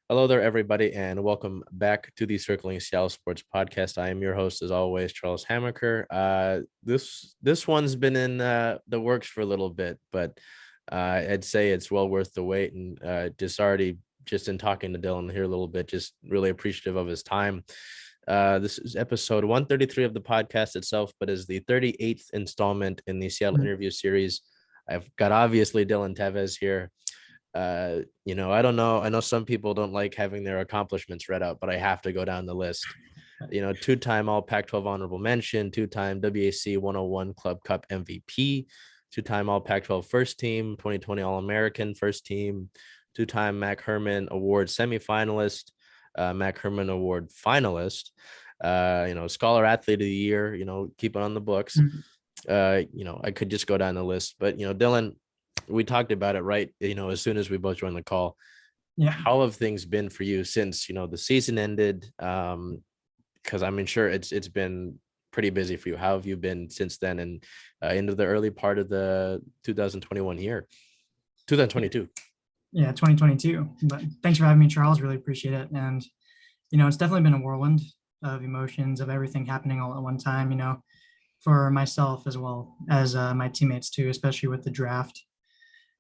Hello there, everybody, and welcome back to the Circling Seattle Sports podcast. I am your host, as always, Charles Hammaker. This one's been in the works for a little bit, but I'd say it's well worth the wait. And just in talking to Dylan here a little bit, just really appreciative of his time. This is episode 133 of the podcast itself, but is the 38th installment in the Seattle interview series. I've got obviously Dylan Teves here. I don't know. I know some people don't like having their accomplishments read out, but I have to go down the list. Two-time All Pac-12 honorable mention, two-time WAC 101 Club Cup MVP, two-time All Pac-12 first team, 2020 All-American first team, two-time Mac Herman Award semifinalist, Mac Herman Award finalist, Scholar Athlete of the Year, keep it on the books. I could just go down the list, but, Dylan, we talked about it, right? As soon as we both joined the call. Yeah. How have things been for you since, the season ended? Because I'm sure it's been pretty busy for you. How have you been since then and into the early part of the 2021 year, 2022? Yeah, 2022. But thanks for having me, Charles. Really appreciate it. And, it's definitely been a whirlwind of emotions, of everything happening all at one time, for myself as well as my teammates too, especially with the draft.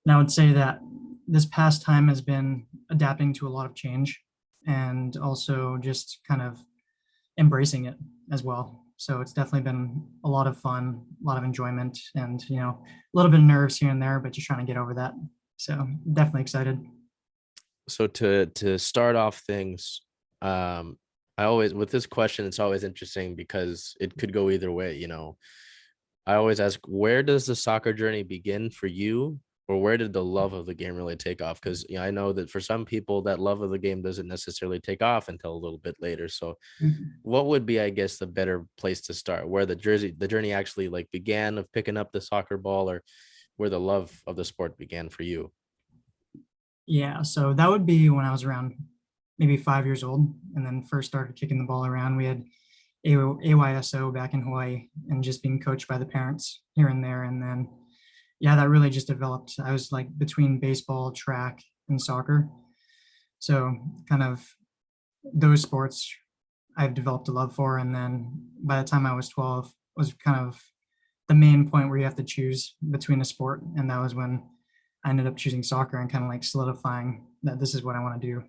And I would say that this past time has been adapting to a lot of change and also just kind of embracing it as well. So it's definitely been a lot of fun, a lot of enjoyment, and a little bit of nerves here and there, but just trying to get over that. So definitely excited. So to start off things, I always, with this question, it's always interesting because it could go either way. I always ask, where does the soccer journey begin for you? Or where did the love of the game really take off? Because I know that for some people that love of the game doesn't necessarily take off until a little bit later. So what would be, I guess, the better place to start? Where the journey actually began of picking up the soccer ball, or where the love of the sport began for you? Yeah, so that would be when I was around maybe 5 years old and then first started kicking the ball around. We had AYSO back in Hawaii and just being coached by the parents here and there. And then yeah, that really just developed. I was between baseball, track, and soccer. So kind of those sports I've developed a love for. And then by the time I was 12 was kind of the main point where you have to choose between a sport. And that was when I ended up choosing soccer and kind of solidifying that this is what I want to do,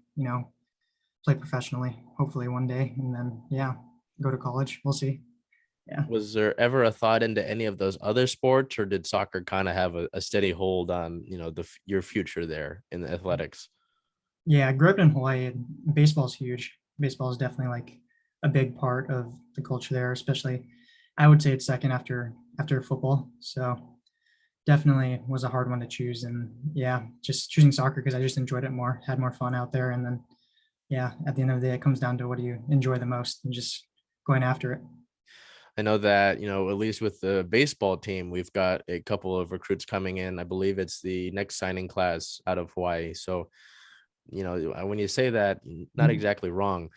play professionally, hopefully one day. And then, yeah, go to college. We'll see. Yeah. Was there ever a thought into any of those other sports, or did soccer kind of have a steady hold on, your future there in the athletics? Yeah, I grew up in Hawaii. Baseball is huge. Baseball is definitely a big part of the culture there, especially I would say it's second after football. So definitely was a hard one to choose. And yeah, just choosing soccer because I just enjoyed it more, had more fun out there. And then yeah, at the end of the day, it comes down to what do you enjoy the most and just going after it. I know that, at least with the baseball team, we've got a couple of recruits coming in. I believe it's the next signing class out of Hawaii. So, when you say that, not exactly wrong.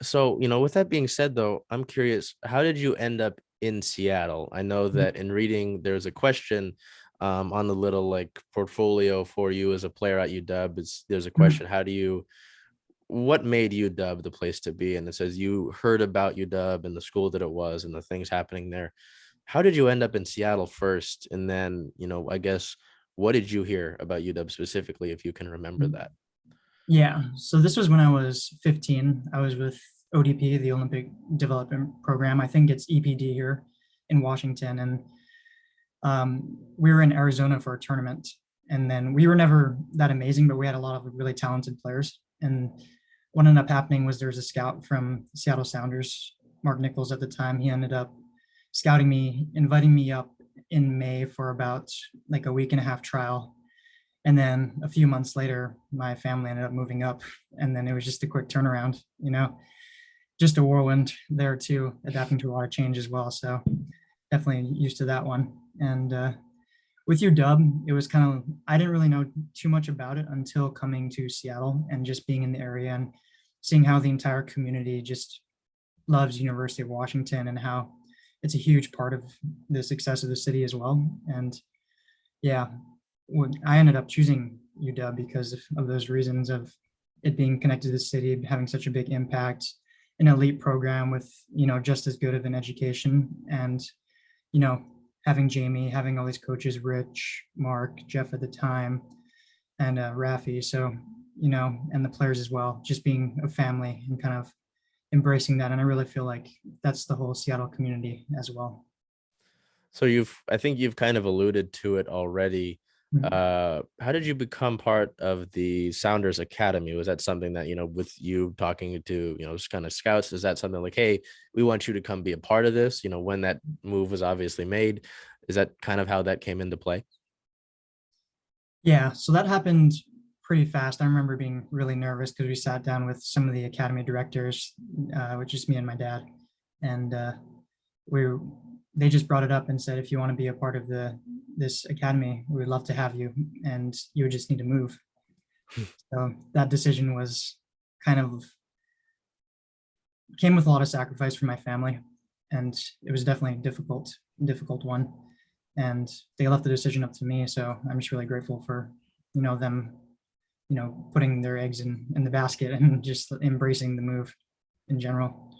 So, with that being said, though, I'm curious, how did you end up in Seattle? I know that in reading, there's a question on the little portfolio for you as a player at UW. There's a question, what made UW the place to be? And it says you heard about UW and the school that it was and the things happening there. How did you end up in Seattle first? And then, I guess, what did you hear about UW specifically, if you can remember that? Yeah. So this was when I was 15. I was with ODP, the Olympic Development Program. I think it's EPD here in Washington. And we were in Arizona for a tournament. And then we were never that amazing, but we had a lot of really talented players. And what ended up happening was there was a scout from Seattle Sounders, Mark Nichols at the time. He ended up scouting me, inviting me up in May for about a week and a half trial. And then a few months later, my family ended up moving up. And then it was just a quick turnaround, just a whirlwind there too, adapting to a lot of change as well. So definitely used to that one. And with UW, it was kind of, I didn't really know too much about it until coming to Seattle and just being in the area and seeing how the entire community just loves University of Washington and how it's a huge part of the success of the city as well. And yeah, I ended up choosing UW because of those reasons of it being connected to the city, having such a big impact, an elite program with, just as good of an education, and, you know, having Jamie, having all these coaches, Rich, Mark, Jeff at the time, and Rafi. So, and the players as well, just being a family and kind of embracing that. And I really feel like that's the whole Seattle community as well. So I think you've kind of alluded to it already. Mhm. How did you become part of the Sounders Academy? Was that something that, with you talking to, just kind of scouts, is that something like, hey, we want you to come be a part of this, when that move was obviously made? Is that kind of how that came into play? Yeah, so that happened pretty fast. I remember being really nervous because we sat down with some of the academy directors, which is me and my dad, and we they just brought it up and said, if you want to be a part of this academy, we would love to have you, and you would just need to move. So that decision was kind of came with a lot of sacrifice for my family, and it was definitely a difficult one. And they left the decision up to me, so I'm just really grateful for them putting their eggs in the basket and just embracing the move in general.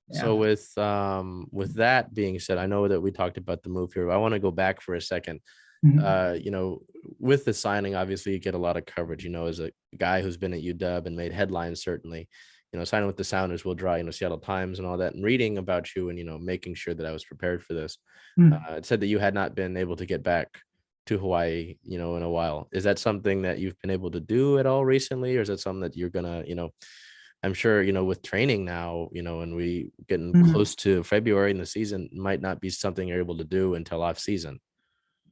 Yeah. So with that being said, I know that we talked about the move here, but I want to go back for a second. Mhm. With the signing, obviously you get a lot of coverage, as a guy who's been at UW and made headlines, certainly, signing with the Sounders will draw, Seattle Times and all that, and reading about you and, making sure that I was prepared for this. Mhm. It said that you had not been able to get back to Hawaii, in a while. Is that something that you've been able to do at all recently? Or is that something that you're gonna, I'm sure, with training now, and we getting Mhm. close to February in the season might not be something you're able to do until off season.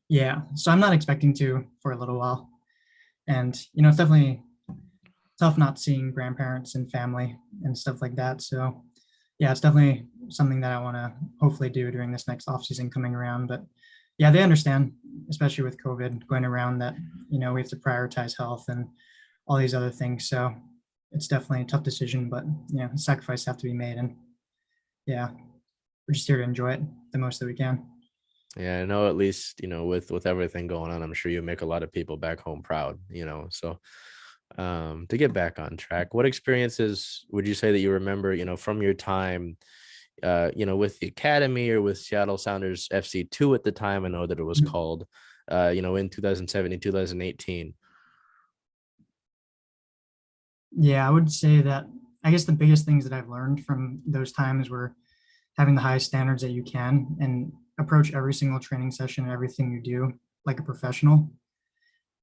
Yeah, so I'm not expecting to for a little while, and it's definitely tough not seeing grandparents and family and stuff like that. So yeah, it's definitely something that I want to hopefully do during this next off season coming around. But yeah, they understand, especially with COVID going around, that we have to prioritize health and all these other things. So it's definitely a tough decision, but sacrifices have to be made, and yeah, we're just here to enjoy it the most that we can. Yeah, I know, at least, with everything going on, I'm sure you make a lot of people back home proud, so to get back on track, what experiences would you say that you remember, from your time, with the academy or with Seattle Sounders FC2 at the time? I know that it was called, in 2017, 2018. Yeah, I would say that I guess the biggest things that I've learned from those times were having the highest standards that you can and approach every single training session and everything you do like a professional.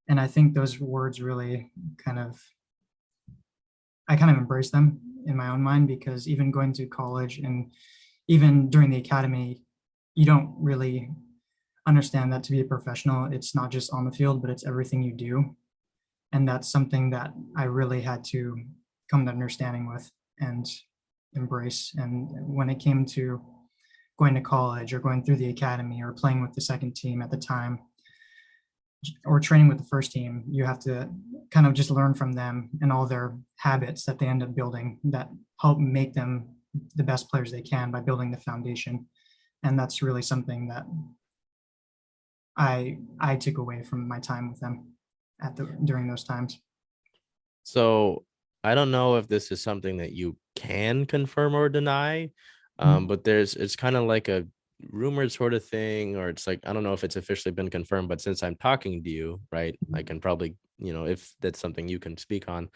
And I think those words really kind of, I kind of embrace them in my own mind, because even going to college and even during the academy, you don't really understand that to be a professional, it's not just on the field, but it's everything you do. And that's something that I really had to come to understanding with and embrace. And when it came to going to college or going through the academy or playing with the second team at the time or training with the first team, you have to kind of just learn from them and all their habits that they end up building that help make them the best players they can by building the foundation. And that's really something that I took away from my time with them during those times. So I don't know if this is something that you can confirm or deny, Mhm. but it's kind of like a rumored sort of thing, or it's like, I don't know if it's officially been confirmed, but since I'm talking to you, right, I can probably, if that's something you can speak on,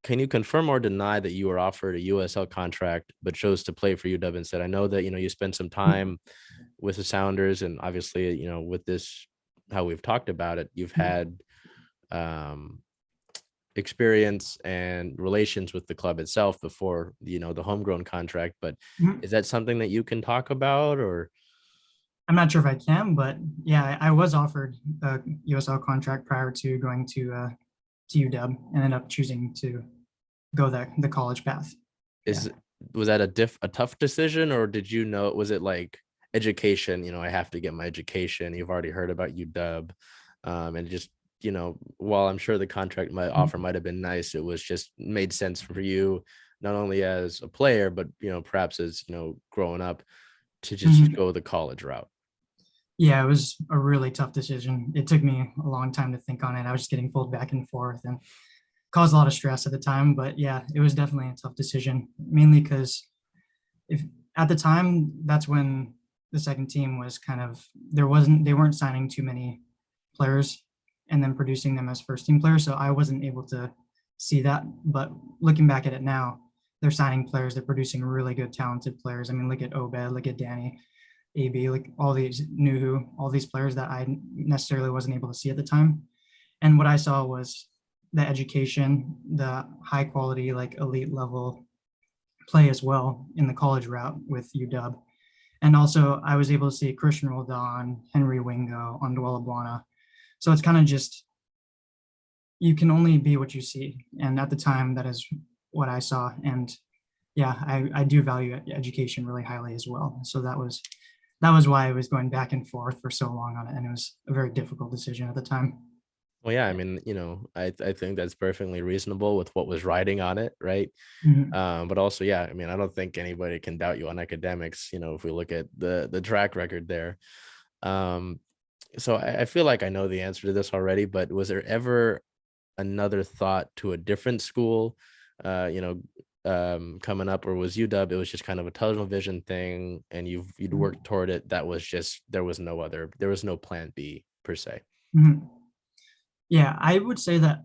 can you confirm or deny that you were offered a USL contract but chose to play for UW instead? I know that, you spent some time with the Sounders, and obviously, with this, how we've talked about it, you've had um experience and relations with the club itself before, the homegrown contract, but Mhm. is that something that you can talk about? Or I'm not sure if I can, but yeah, I was offered a USL contract prior to going to UW and ended up choosing to go the college path. Yeah. is was that a tough decision, or did you know, was it like education, I have to get my education, you've already heard about UW, and just, while I'm sure the contract might offer Mhm. might have been nice, it was just made sense for you, not only as a player, but perhaps as, growing up, to just Mhm. go the college route? Yeah, it was a really tough decision. It took me a long time to think on it. I was just getting pulled back and forth and caused a lot of stress at the time. But yeah, it was definitely a tough decision, mainly because if at the time, that's when the second team was kind of, they weren't signing too many players and then producing them as first team players. So I wasn't able to see that. But looking back at it now, they're signing players, they're producing really good, talented players. I mean, look at Obed, look at Danny, AB, like all these Nuhu, all these players that I necessarily wasn't able to see at the time. And what I saw was the education, the high quality, like elite level play as well in the college route with UW. And also, I was able to see Christian Roldan, Henry Wingo, Onduala Buana. So it's kind of just, you can only be what you see. And at the time, that is what I saw. And yeah, I do value education really highly as well. So that was why I was going back and forth for so long on it. And it was a very difficult decision at the time. Well, yeah, I mean, I think that's perfectly reasonable with what was riding on it, right? Mhm. But also, yeah, I mean, I don't think anybody can doubt you on academics, if we look at the track record there. Um, so I feel like I know the answer to this already, but was there ever another thought to a different school, coming up, or was UW, it was just kind of a tunnel vision thing and you'd worked toward it? That was just, there was no plan B per se. Mhm. Yeah, I would say that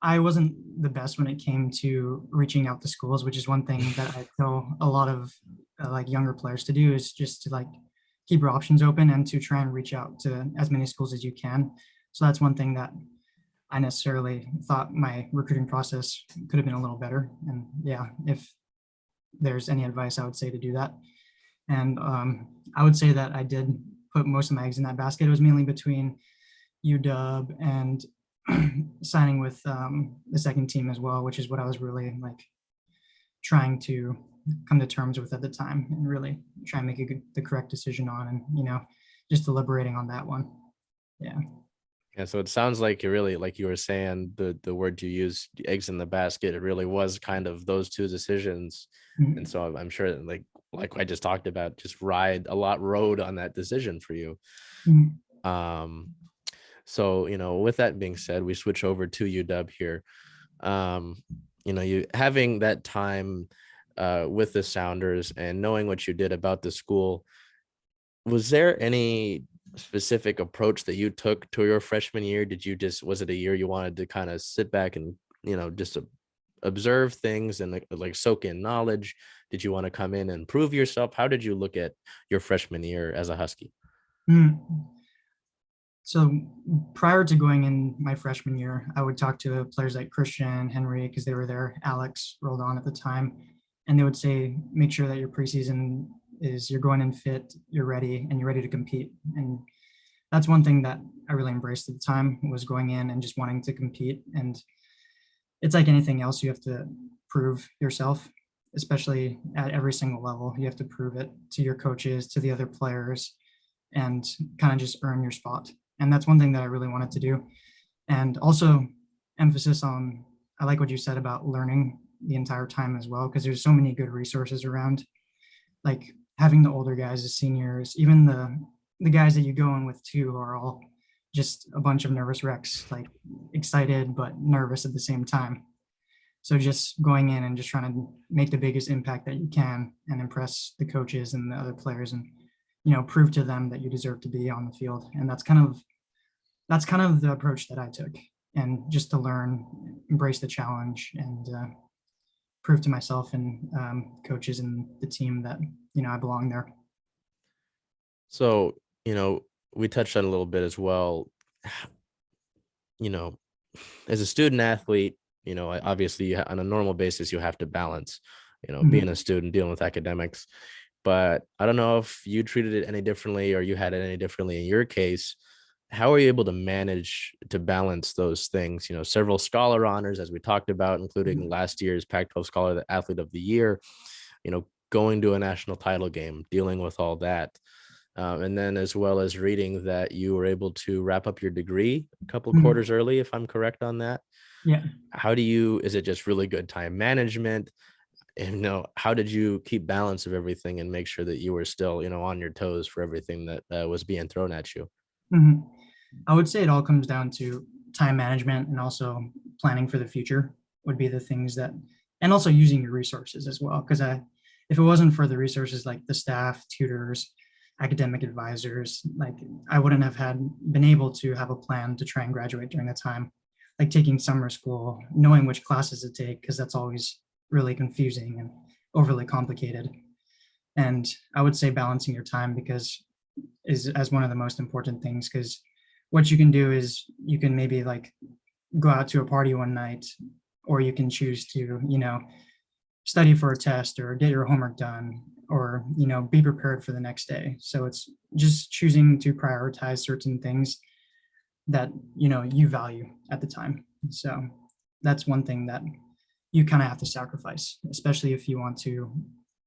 I wasn't the best when it came to reaching out to schools, which is one thing that I tell a lot of like younger players to do, is just to like keep your options open and to try and reach out to as many schools as you can. So that's one thing that I necessarily thought my recruiting process could have been a little better. And yeah, if there's any advice, I would say to do that. And I would say that I did put most of my eggs in that basket. It was mainly between UW and signing with the second team as well, which is what I was really like trying to come to terms with at the time and really try and make the correct decision on, and just deliberating on that one. Yeah. Yeah, so it sounds like you really, like you were saying, the word you used, eggs in the basket, it really was kind of those two decisions. And Mhm. so I'm sure that, like I just talked about, just rode on that decision for you. Mhm. Um, so with that being said, we switch over to UW here. Um, you having that time with the Sounders and knowing what you did about the school, was there any specific approach that you took to your freshman year? Was it a year you wanted to kind of sit back and, just observe things and like soak in knowledge? Did you want to come in and prove yourself? How did you look at your freshman year as a Husky? Mhm. So prior to going in my freshman year, I would talk to players like Christian, Henry, because they were there, Alex rolled on at the time, and they would say, make sure that your preseason is, you're going in fit, you're ready, and you're ready to compete. And that's one thing that I really embraced at the time, was going in and just wanting to compete. And it's like anything else, you have to prove yourself, especially at every single level. You have to prove it to your coaches, to the other players, and kind of just earn your spot. And that's one thing that I really wanted to do. And also emphasis on, I like what you said about learning the entire time as well, because there's so many good resources around, like having the older guys, the seniors, even the guys that you go in with too are all just a bunch of nervous wrecks, like excited but nervous at the same time. So just going in and just trying to make the biggest impact that you can and impress the coaches and the other players, and prove to them that you deserve to be on the field. And that's kind of the approach that I took, and just to learn, embrace the challenge, and prove to myself and coaches and the team that I belong there. So, we touched on a little bit as well. you know, as a student athlete, obviously on a normal basis, you have to balance, being a Mhm. student, dealing with academics. But I don't know if you treated it any differently or you had it any differently in your case. How are you able to manage to balance those things? Several scholar honors, as we talked about, including Mhm. last year's Pac-12 Scholar Athlete of the Year, going to a national title game, dealing with all that. And then as well as reading that you were able to wrap up your degree a couple Mhm. quarters early, if I'm correct on that. Yeah. Is it just really good time management? and how did you keep balance of everything and make sure that you were still on your toes for everything that was being thrown at you? Mhm. I would say it all comes down to time management and also planning for the future would be the things that, and also using your resources as well. Because if it wasn't for the resources like the staff, tutors, academic advisors, like I wouldn't have been able to have a plan to try and graduate during that time. Like taking summer school, knowing which classes to take, because that's always really confusing and overly complicated. And I would say balancing your time because is as one of the most important things, because what you can do is you can maybe like go out to a party one night, or you can choose to study for a test or get your homework done, or be prepared for the next day. So it's just choosing to prioritize certain things that you value at the time. So that's one thing that you kind of have to sacrifice, especially if you want to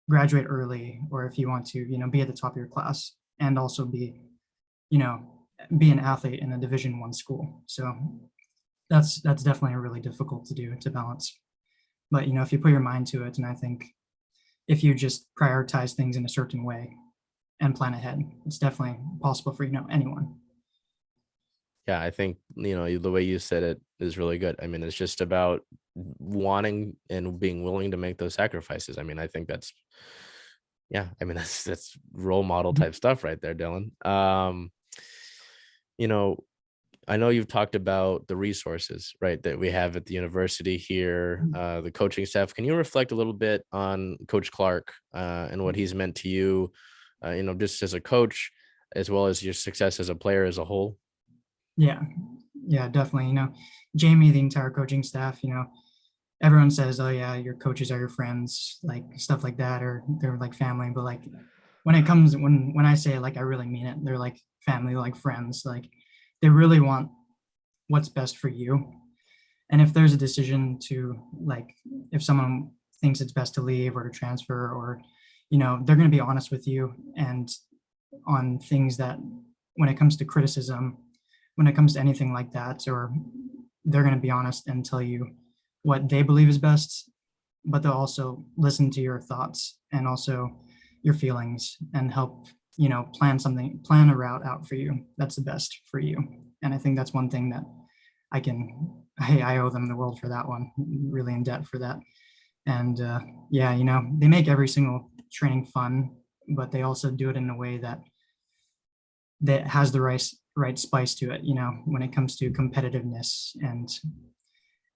graduate early, or if you want to be at the top of your class and also you know be an athlete in a Division 1 school. So that's definitely really difficult to do, to balance. But if you put your mind to it, and I think if you just prioritize things in a certain way and plan ahead, it's definitely possible for anyone. Yeah, I think, the way you said it is really good. I mean, it's just about wanting and being willing to make those sacrifices. I mean, I think that's, yeah, I mean, that's role model Mhm. type stuff right there, Dylan. You know, I know you've talked about the resources, right, that we have at the university here, the coaching staff. Can you reflect a little bit on Coach Clark and what he's meant to you, just as a coach, as well as your success as a player as a whole? Yeah, yeah, definitely. Jamie, the entire coaching staff, everyone says, oh yeah, your coaches are your friends, like stuff like that, or they're like family. But like when I say it, like I really mean it. They're like family, like friends. Like they really want what's best for you. And if there's a decision to, like, if someone thinks it's best to leave or to transfer, or they're going to be honest with you, and on things that, when it comes to criticism, when it comes to anything like that, or they're going to be honest and tell you what they believe is best, but they'll also listen to your thoughts and also your feelings, and help plan a route out for you that's the best for you. And I think that's one thing that I owe them the world for that one, really in debt for that. And yeah, they make every single training fun, but they also do it in a way that has the right spice to it, when it comes to competitiveness. And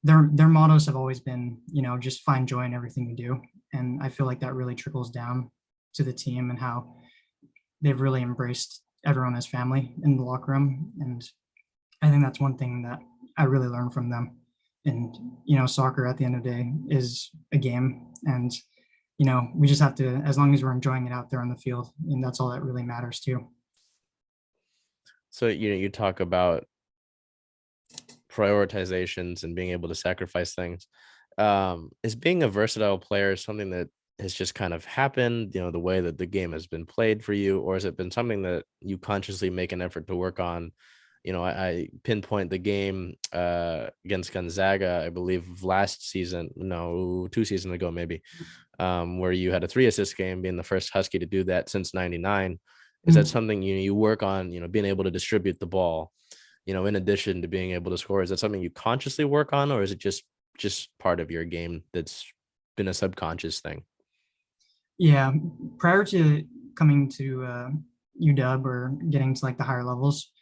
their mottos have always been, just find joy in everything you do. And I feel like that really trickles down to the team, and how they've really embraced everyone as family in the locker room. And I think that's one thing that I really learned from them. And soccer at the end of the day is a game, and we just have to, as long as we're enjoying it out there on the field, and that's all that really matters too. So, you talk about prioritizations and being able to sacrifice things. Is being a versatile player something that has just kind of happened, the way that the game has been played for you, or has it been something that you consciously make an effort to work on? I pinpoint the game against Gonzaga, I believe last season, no, 2 seasons ago, maybe, where you had a 3 assist game, being the first Husky to do that since '99. Is that Mm. something you work on, being able to distribute the ball, in addition to being able to score? Is that something you consciously work on, or is it just part of your game that's been a subconscious thing? Yeah, prior to coming to UW or getting to like the higher levels,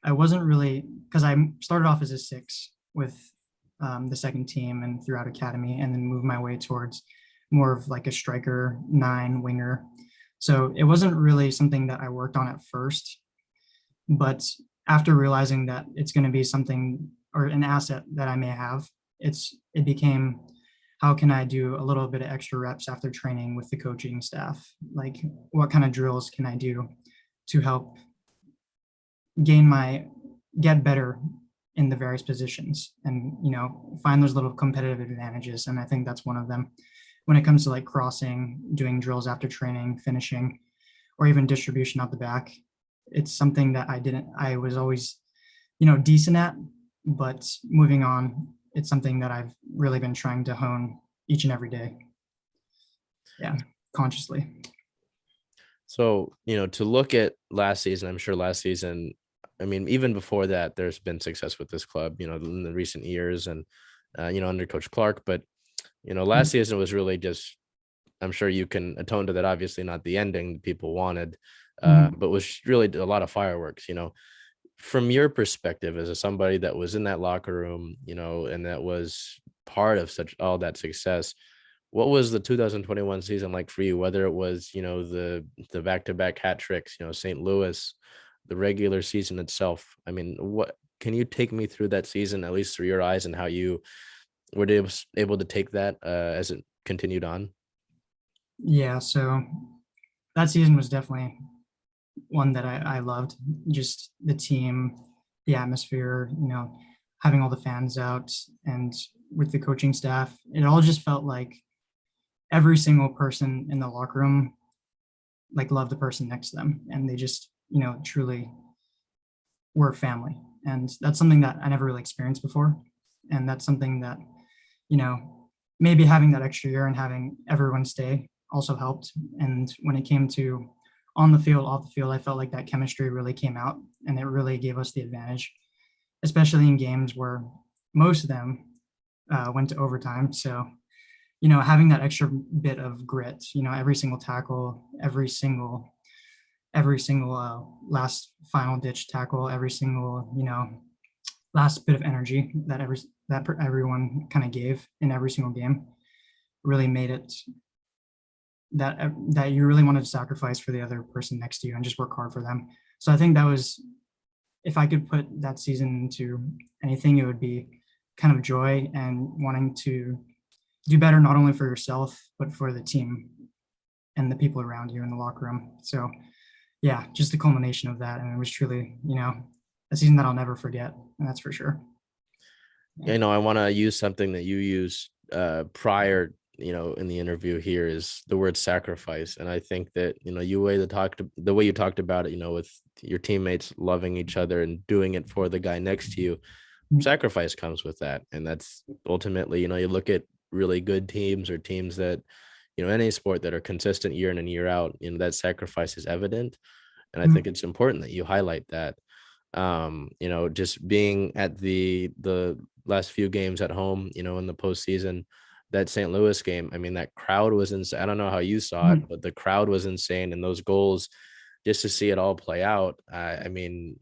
I wasn't really, because I started off as a 6 with the second team and throughout academy, and then moved my way towards more of like a striker 9 winger. So it wasn't really something that I worked on at first, but after realizing that it's going to be something or an asset that I may have, it became, how can I do a little bit of extra reps after training with the coaching staff? Like, what kind of drills can I do to help get better in the various positions, and find those little competitive advantages. And I think that's one of them when it comes to like crossing, doing drills after training, finishing, or even distribution out the back. It's something that I was always decent at, but moving on, it's something that I've really been trying to hone each and every day. yeah, consciously. So, to look at last season, I'm sure last season, I mean, even before that, there's been success with this club, in the recent years and, under Coach Clark. But, last season was really just, I'm sure you can atone to that. Obviously, not the ending people wanted, Mhm. but was really a lot of fireworks, From your perspective, as somebody that was in that locker room, and that was part of such all that success, what was the 2021 season like for you? Whether it was, the back-to-back hat tricks, St. Louis, the regular season itself. I mean, what can you take me through that season, at least through your eyes, and how you were able to take that as it continued on? Yeah, so that season was definitely one that I loved. Just the team, the atmosphere, having all the fans out, and with the coaching staff, it all just felt like every single person in the locker room like loved the person next to them, and they just truly were family. And that's something that I never really experienced before, and that's something that you know maybe having that extra year and having everyone stay also helped. And when it came to on the field, off the field, I felt like that chemistry really came out, and it really gave us the advantage, especially in games where most of them went to overtime. So having that extra bit of grit, every single tackle, every single last final ditch tackle, every single last bit of energy that everyone kind of gave in every single game really made it that you really wanted to sacrifice for the other person next to you and just work hard for them. So I think that was, if I could put that season into anything, it would be kind of joy and wanting to do better, not only for yourself but for the team and the people around you in the locker room. So yeah, just a culmination of that, and it was truly a season that I'll never forget, and that's for sure. Yeah. I want to use something that you used prior, in the interview here is the word sacrifice. And I think that, the way you talked about it, with your teammates loving each other and doing it for the guy next to you, sacrifice comes with that. And that's ultimately, you look at really good teams or teams that, any sport that are consistent year in and year out, that sacrifice is evident. And I think Mhm. it's important that you highlight that. Just being at the last few games at home, in the postseason, that St. Louis game, I mean, that crowd was insane. I don't know how you saw it, Mhm. but the crowd was insane, and those goals, just to see it all play out. I mean,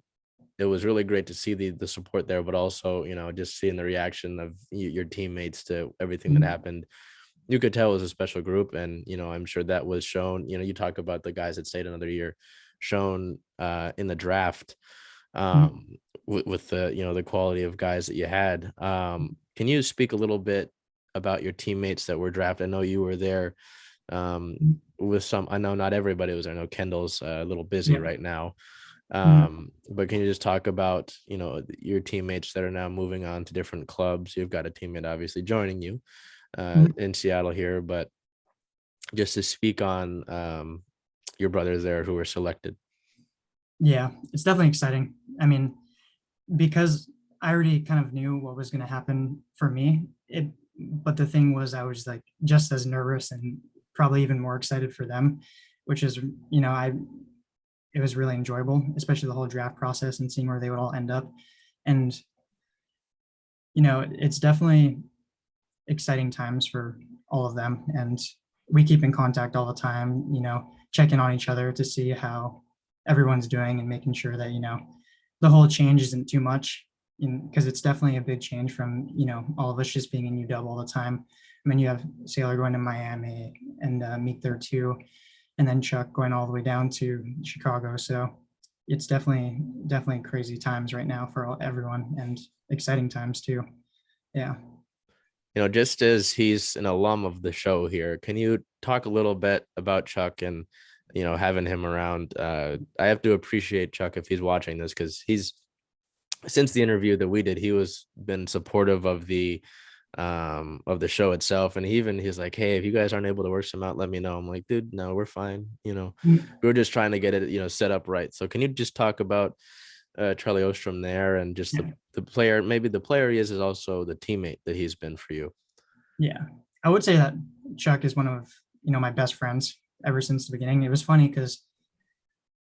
it was really great to see the support there, but also, just seeing the reaction of your teammates to everything that Mhm. happened. You could tell it was a special group, and I'm sure that was shown. You talk about the guys that stayed another year, shown in the draft, Mhm. um, with the the quality of guys that you had. Can you speak a little bit about your teammates that were drafted? I know you were there um, Mhm. with some. I know not everybody was there. I know Kendall's a little busy Yeah. right now. Mhm. But can you just talk about your teammates that are now moving on to different clubs? You've got a teammate obviously joining you Mhm. in Seattle here, but just to speak on your brothers there who were selected. Yeah, it's definitely exciting. I mean, because I already kind of knew what was going to happen for me. But the thing was, I was like just as nervous and probably even more excited for them, which is, it was really enjoyable, especially the whole draft process and seeing where they would all end up. And, it's definitely exciting times for all of them. And we keep in contact all the time, checking on each other to see how everyone's doing and making sure that, the whole change isn't too much, because it's definitely a big change from, all of us just being in UW all the time. I mean, you have Sailor going to Miami and Meek there too, and then Chuck going all the way down to Chicago. So it's definitely crazy times right now for everyone, and exciting times too. Yeah. Just as he's an alum of the show here, can you talk a little bit about Chuck and, having him around? I have to appreciate Chuck if he's watching this, because he's, since the interview that we did, he was been supportive of the show itself. And he's like, hey, if you guys aren't able to work some out, let me know. I'm like, dude, no, we're fine. Mm. We were just trying to get it, set up right. So can you just talk about Charlie Ostrom there, and just Yeah. the player, maybe the player he is also the teammate that he's been for you? Yeah. I would say that Chuck is one of, my best friends ever since the beginning. It was funny because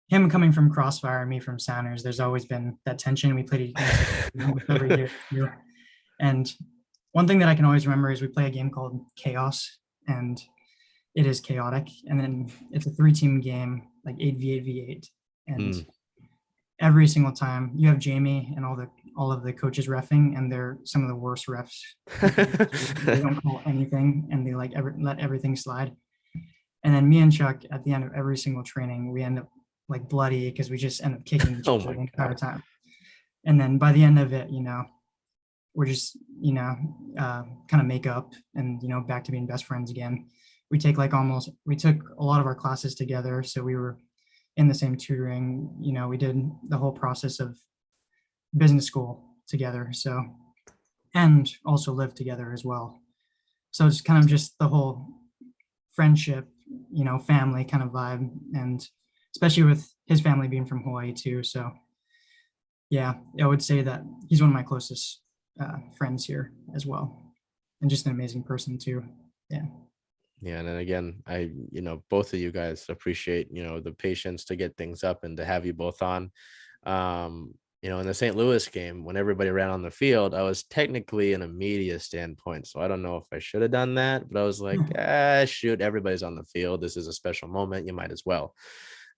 him coming from Crossfire and me from Sounders, there's always been that tension. We played against every year. And one thing that I can always remember is we play a game called Chaos, and it is chaotic. And then it's a 3-team game, like 8v8v8. And every single time you have Jamie and all of the coaches reffing, and they're some of the worst refs. They don't call anything, and they like let everything slide. And then me and Chuck, at the end of every single training, we end up like bloody because we just end up kicking each other the entire time. And then by the end of it, we're just, kind of make up and, back to being best friends again. We took a lot of our classes together. So we were in the same tutoring, we did the whole process of business school together. So, and also lived together as well. So it's kind of just the whole friendship, family kind of vibe, and especially with his family being from Hawaii too. So yeah, I would say that he's one of my closest friends here as well, and just an amazing person too. Yeah. Yeah, and then again, both of you guys appreciate, the patience to get things up and to have you both on. In the St. Louis game, when everybody ran on the field, I was technically in a media standpoint, so I don't know if I should have done that, but I was like, shoot, everybody's on the field. This is a special moment. You might as well.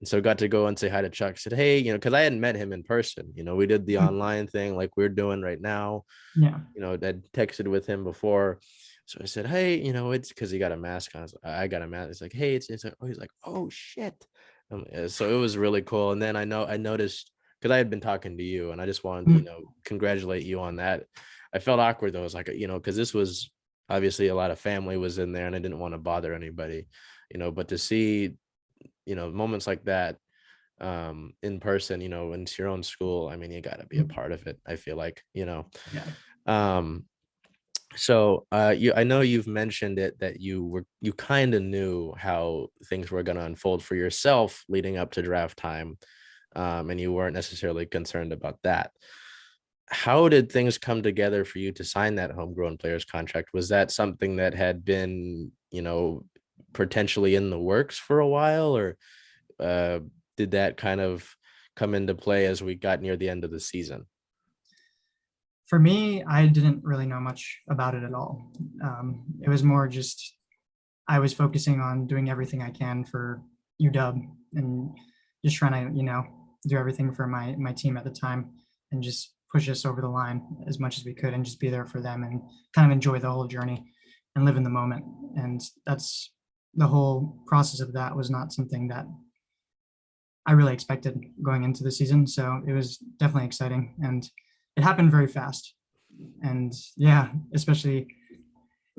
And so I got to go and say hi to Chuck. Said, hey, because I hadn't met him in person. We did the online thing like we're doing right now. Yeah. I'd texted with him before. So I said, hey, it's because he got a mask on. I got a mask. It's like, hey, it's like, oh, he's like, oh shit. So it was really cool. And then I noticed, because I had been talking to you, and I just wanted to, congratulate you on that. I felt awkward though. I was like, because this was obviously a lot of family was in there, and I didn't want to bother anybody, but to see, moments like that in person, into your own school, I mean, you got to be a part of it. I feel like, Yeah. So I know you've mentioned it, that you kind of knew how things were going to unfold for yourself leading up to draft time, and you weren't necessarily concerned about that. How did things come together for you to sign that homegrown players contract? Was that something that had been, potentially in the works for a while, or did that kind of come into play as we got near the end of the season? For me, I didn't really know much about it at all. It was more just I was focusing on doing everything I can for UW and just trying to, do everything for my team at the time and just push us over the line as much as we could and just be there for them and kind of enjoy the whole journey and live in the moment. And that's the whole process of that was not something that I really expected going into the season. So it was definitely exciting, and it happened very fast. And yeah, especially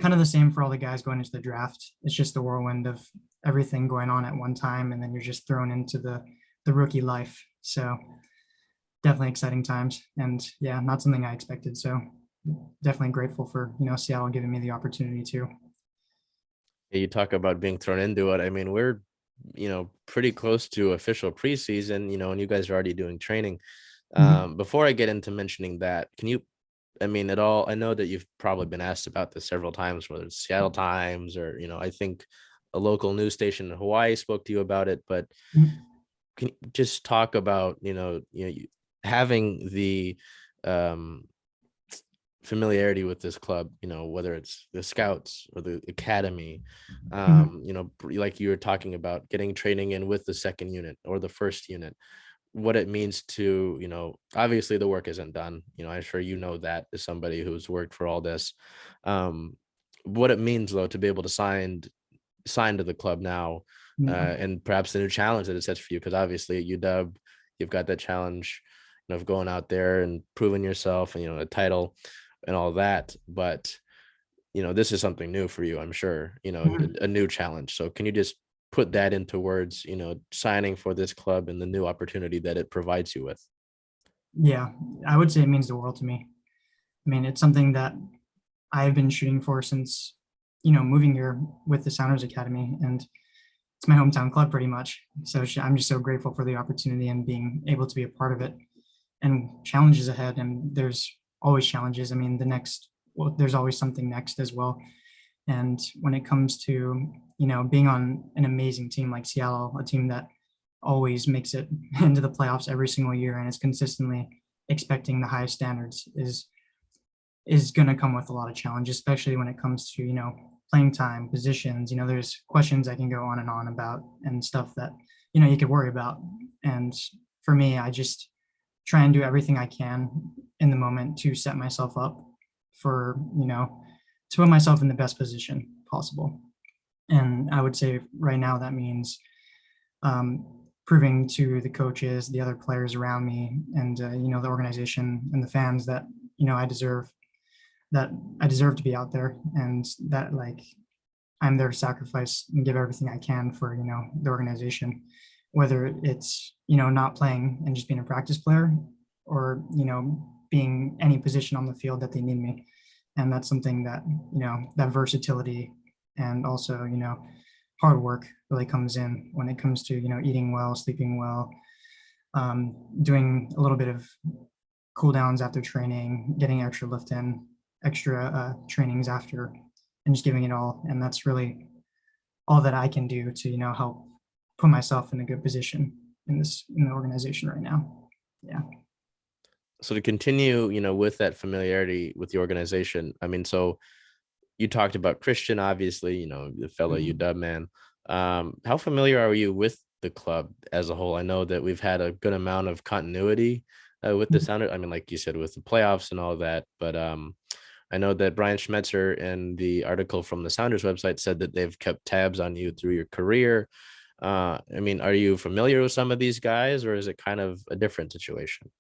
kind of the same for all the guys going into the draft. It's just the whirlwind of everything going on at one time, and then you're just thrown into the rookie life. So definitely exciting times, and yeah, not something I expected. So definitely grateful for Seattle giving me the opportunity to. You talk about being thrown into it. I mean, we're pretty close to official preseason, and you guys are already doing training. Before I get into mentioning that, can you, at all, I know that you've probably been asked about this several times, whether it's Seattle Times or, I think a local news station in Hawaii spoke to you about it, but can you just talk about, having the familiarity with this club, whether it's the scouts or the academy, like you were talking about getting training in with the second unit or the first unit, what it means to, obviously the work isn't done. I'm sure that as somebody who's worked for all this, what it means though to be able to sign to the club now, and perhaps the new challenge that it sets for you, because obviously at UW you've got that challenge, of going out there and proving yourself and a title and all that, but this is something new for you, I'm sure, a new challenge. So can you just put that into words, signing for this club and the new opportunity that it provides you with? Yeah, I would say it means the world to me. I mean, it's something that I've been shooting for since, moving here with the Sounders Academy, and it's my hometown club pretty much. So I'm just so grateful for the opportunity and being able to be a part of it, and challenges ahead. And there's always challenges. I mean, there's always something next as well. And when it comes to, being on an amazing team like Seattle, a team that always makes it into the playoffs every single year and is consistently expecting the highest standards, is going to come with a lot of challenge, especially when it comes to, playing time, positions. There's questions I can go on and on about and stuff that, you could worry about. And for me, I just try and do everything I can in the moment to set myself up for, to put myself in the best position possible. And I would say right now that means proving to the coaches, the other players around me, and the organization and the fans that I deserve to be out there, and that like I'm there to sacrifice and give everything I can for the organization, whether it's not playing and just being a practice player, or being any position on the field that they need me. And that's something that that versatility and also hard work really comes in when it comes to eating well, sleeping well, doing a little bit of cool downs after training, getting extra lift in, extra trainings after, and just giving it all. And that's really all that I can do to help put myself in a good position in the organization right now. Yeah. So to continue, with that familiarity with the organization, I mean, so you talked about Christian, obviously, the fellow UW man. How familiar are you with the club as a whole? I know that we've had a good amount of continuity with the Sounder. I mean, like you said, with the playoffs and all that, but I know that Brian Schmetzer in the article from the Sounders website said that they've kept tabs on you through your career. I mean, are you familiar with some of these guys, or is it kind of a different situation?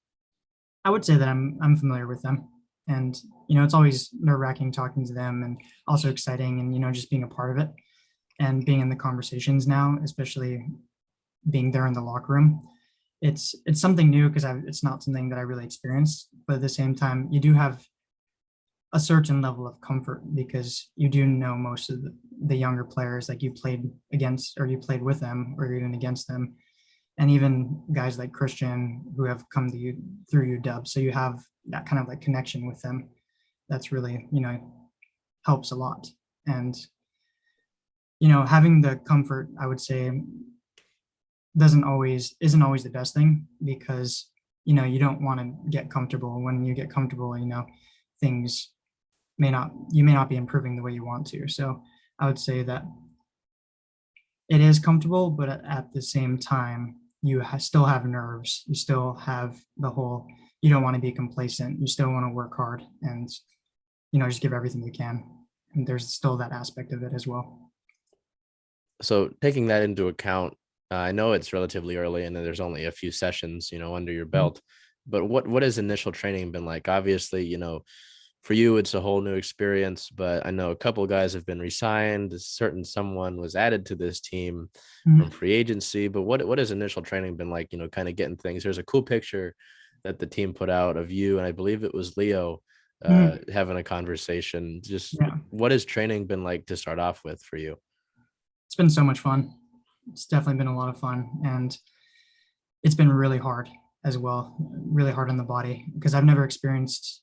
I would say that I'm familiar with them, and it's always nerve-wracking talking to them, and also exciting, and just being a part of it and being in the conversations now, especially being there in the locker room. It's something new because it's not something that I really experienced, but at the same time, you do have a certain level of comfort because you do know most of the younger players, like you played against or you played with them or even against them, and even guys like Christian who have come to you through UW. So you have that kind of like connection with them. That's really, helps a lot. And, having the comfort, I would say, isn't always the best thing because, you don't want to get comfortable. When you get comfortable, things you may not be improving the way you want to. So I would say that it is comfortable, but at the same time, you still have nerves. You still have you don't want to be complacent. You still want to work hard and, just give everything you can. And there's still that aspect of it as well. So taking that into account, I know it's relatively early and then there's only a few sessions, under your belt, but what has initial training been like? Obviously, for you, it's a whole new experience, but I know a couple of guys have been re-signed. Someone was added to this team from free agency, but what has initial training been like, kind of getting things? There's a cool picture that the team put out of you, and I believe it was Leo having a conversation. Just Yeah. what has training been like to start off with for you? It's been so much fun. It's definitely been a lot of fun, and it's been really hard as well, really hard on the body because I've never experienced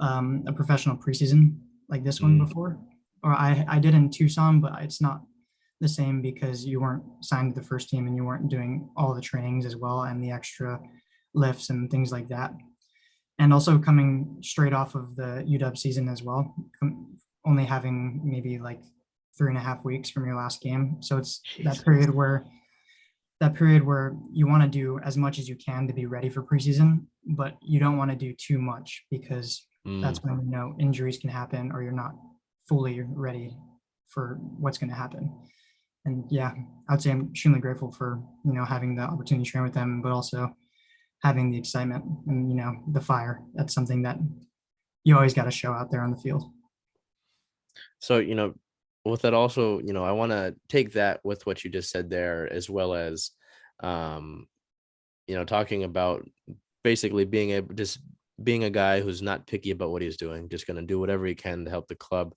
a professional preseason like this one before, or I did in Tucson, but it's not the same because you weren't signed to the first team and you weren't doing all the trainings as well and the extra lifts and things like that. And also coming straight off of the UW season as well, only having maybe like 3.5 weeks from your last game. So it's that period where you want to do as much as you can to be ready for preseason, but you don't want to do too much because that's when injuries can happen or you're not fully ready for what's going to happen. And yeah, I'd say I'm extremely grateful for having the opportunity to train with them, but also having the excitement and the fire. That's something that you always got to show out there on the field. So with that also, I want to take that with what you just said there, as well as talking about basically being a guy who's not picky about what he's doing, just going to do whatever he can to help the club.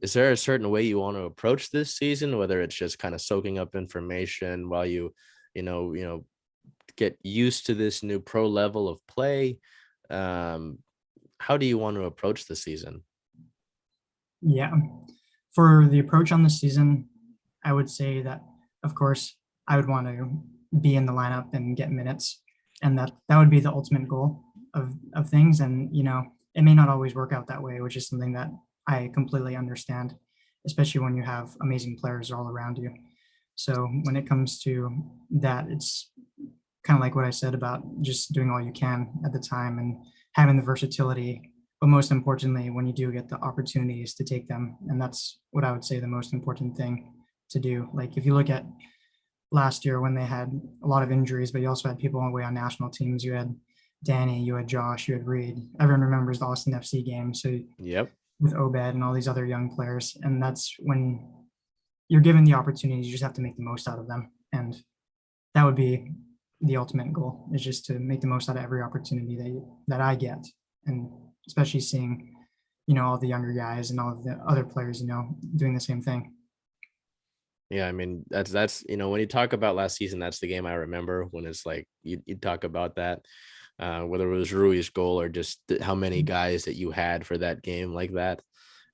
Is there a certain way you want to approach this season, whether it's just kind of soaking up information while you get used to this new pro level of play? How do you want to approach the season? Yeah, for the approach on the season, I would say that, of course, I would want to be in the lineup and get minutes, and that would be the ultimate goal of things. And it may not always work out that way, which is something that I completely understand, especially when you have amazing players all around you. So when it comes to that, it's kind of like what I said about just doing all you can at the time and having the versatility. But most importantly, when you do get the opportunities to take them, and that's what I would say the most important thing to do. Like if you look at last year when they had a lot of injuries, but you also had people away on national teams. You had Danny, you had Josh, you had Reed. Everyone remembers the Austin FC game. So Yep. with Obed and all these other young players, and that's when you're given the opportunities, you just have to make the most out of them. And that would be the ultimate goal, is just to make the most out of every opportunity that I get. And especially seeing, all the younger guys and all of the other players, doing the same thing. Yeah, I mean that's when you talk about last season, that's the game I remember when it's like you talk about that, whether it was Rui's goal or just how many guys that you had for that game like that.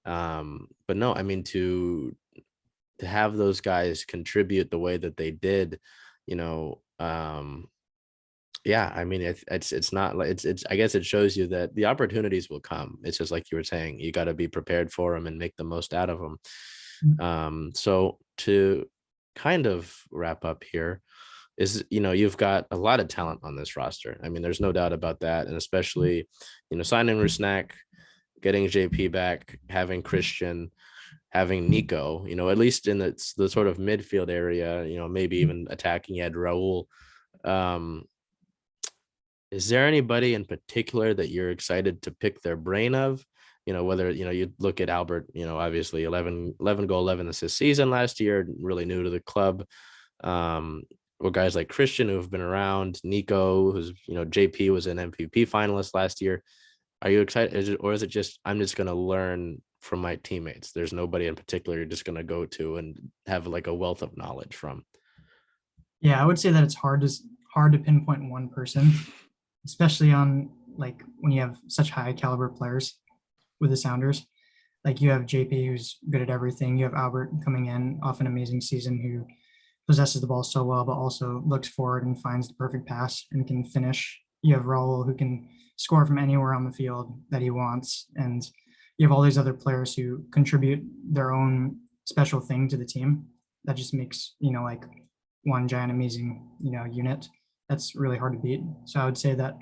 But no, I mean to have those guys contribute the way that they did, you know, yeah, I mean it's not like it's I guess it shows you that the opportunities will come. It's just like you were saying, you got to be prepared for them and make the most out of them. So to kind of wrap up here is, you've got a lot of talent on this roster. I mean, there's no doubt about that. And especially, signing Rusnak, getting JP back, having Christian, having Nico, at least in the sort of midfield area, maybe even attacking, you had Raul. Um, is there anybody in particular that you're excited to pick their brain of? Whether, you look at Albert, obviously 11 goal, 11 assist season last year, really new to the club. Or guys like Christian who have been around, Nico, who's, JP was an MVP finalist last year. Are you excited? Or is it just, I'm just going to learn from my teammates? There's nobody in particular you're just going to go to and have like a wealth of knowledge from. Yeah, I would say that it's hard to pinpoint one person, especially on like when you have such high caliber players with the Sounders. Like you have JP who's good at everything. You have Albert coming in off an amazing season who possesses the ball so well, but also looks forward and finds the perfect pass and can finish. You have Raul who can score from anywhere on the field that he wants. And you have all these other players who contribute their own special thing to the team that just makes, like one giant amazing, unit that's really hard to beat. So I would say that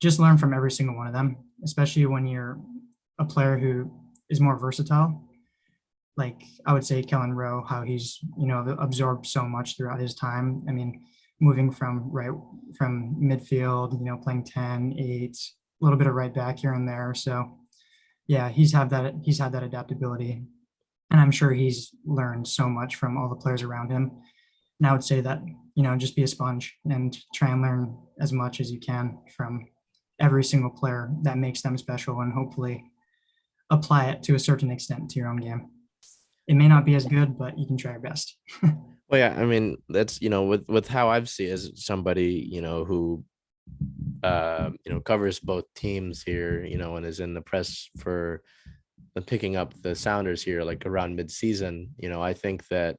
just learn from every single one of them, especially when you're a player who is more versatile. Like I would say Kellen Rowe, how he's, absorbed so much throughout his time. I mean, moving from midfield, playing 10, 8, a little bit of right back here and there. So yeah, he's had that adaptability. And I'm sure he's learned so much from all the players around him. And I would say that, just be a sponge and try and learn as much as you can from every single player that makes them special, and hopefully apply it to a certain extent to your own game. It may not be as good, but you can try your best. Well, yeah, I mean, that's, with how I've seen as somebody, who, covers both teams here, and is in the press for picking up the Sounders here, like around mid-season, I think that,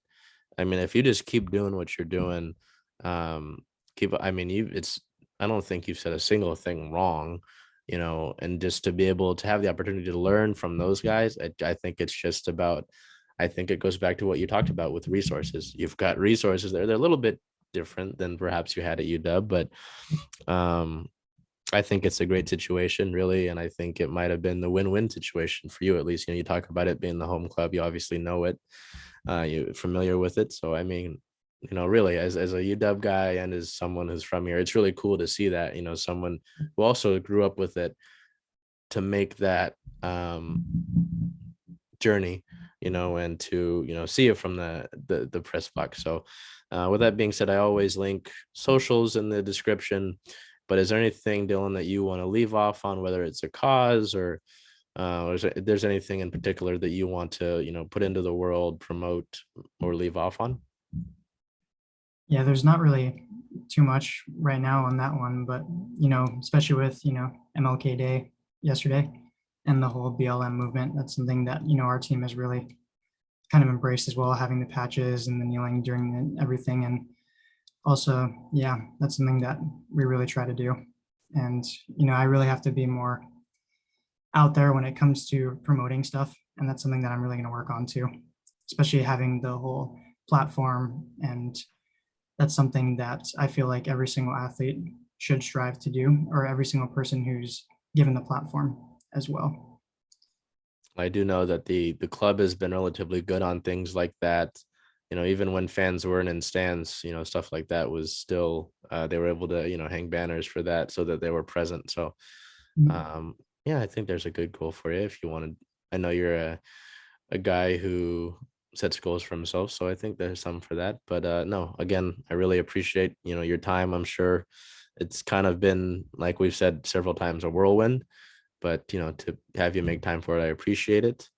I mean, if you just keep doing what you're doing, I mean, I don't think you've said a single thing wrong, and just to be able to have the opportunity to learn from those guys, I think it's just about, I think it goes back to what you talked about with resources. You've got resources there. They're a little bit different than perhaps you had at UW, but I think it's a great situation, really. And I think it might have been the win-win situation for you, at least. You talk about it being the home club. You obviously know it. You're familiar with it. So, I mean, really, as a UW guy and as someone who's from here, it's really cool to see that, someone who also grew up with it, to make that journey, and to, see it from the press box. So with that being said, I always link socials in the description. But is there anything, Dylan, that you want to leave off on, whether it's a cause or if there's anything in particular that you want to, put into the world, promote, or leave off on? Yeah, there's not really too much right now on that one, but especially with MLK Day yesterday and the whole BLM movement, that's something that our team has really kind of embraced as well, having the patches and the kneeling during everything. And also, yeah, that's something that we really try to do. And, I really have to be more out there when it comes to promoting stuff. And that's something that I'm really going to work on too, especially having the whole platform. And that's something that I feel like every single athlete should strive to do, or every single person who's given the platform as well. I do know that the club has been relatively good on things like that. Even when fans weren't in stands, stuff like that was still they were able to, hang banners for that so that they were present. So yeah, I think there's a good goal for you if you wanted. I know you're a guy who sets goals for himself, so I think there's some for that. But no, again, I really appreciate, your time. I'm sure it's kind of been, like we've said several times, a whirlwind, but to have you make time for it, I appreciate it,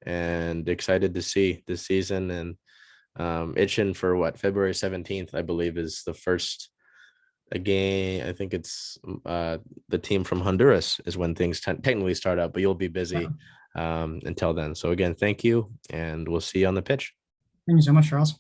and excited to see this season, and itching for what February 17th, I believe, is the first game. I think it's the team from Honduras is when things technically start up, but you'll be Yeah. busy until then. So again, thank you, and we'll see you on the pitch. Thank you so much, Charles.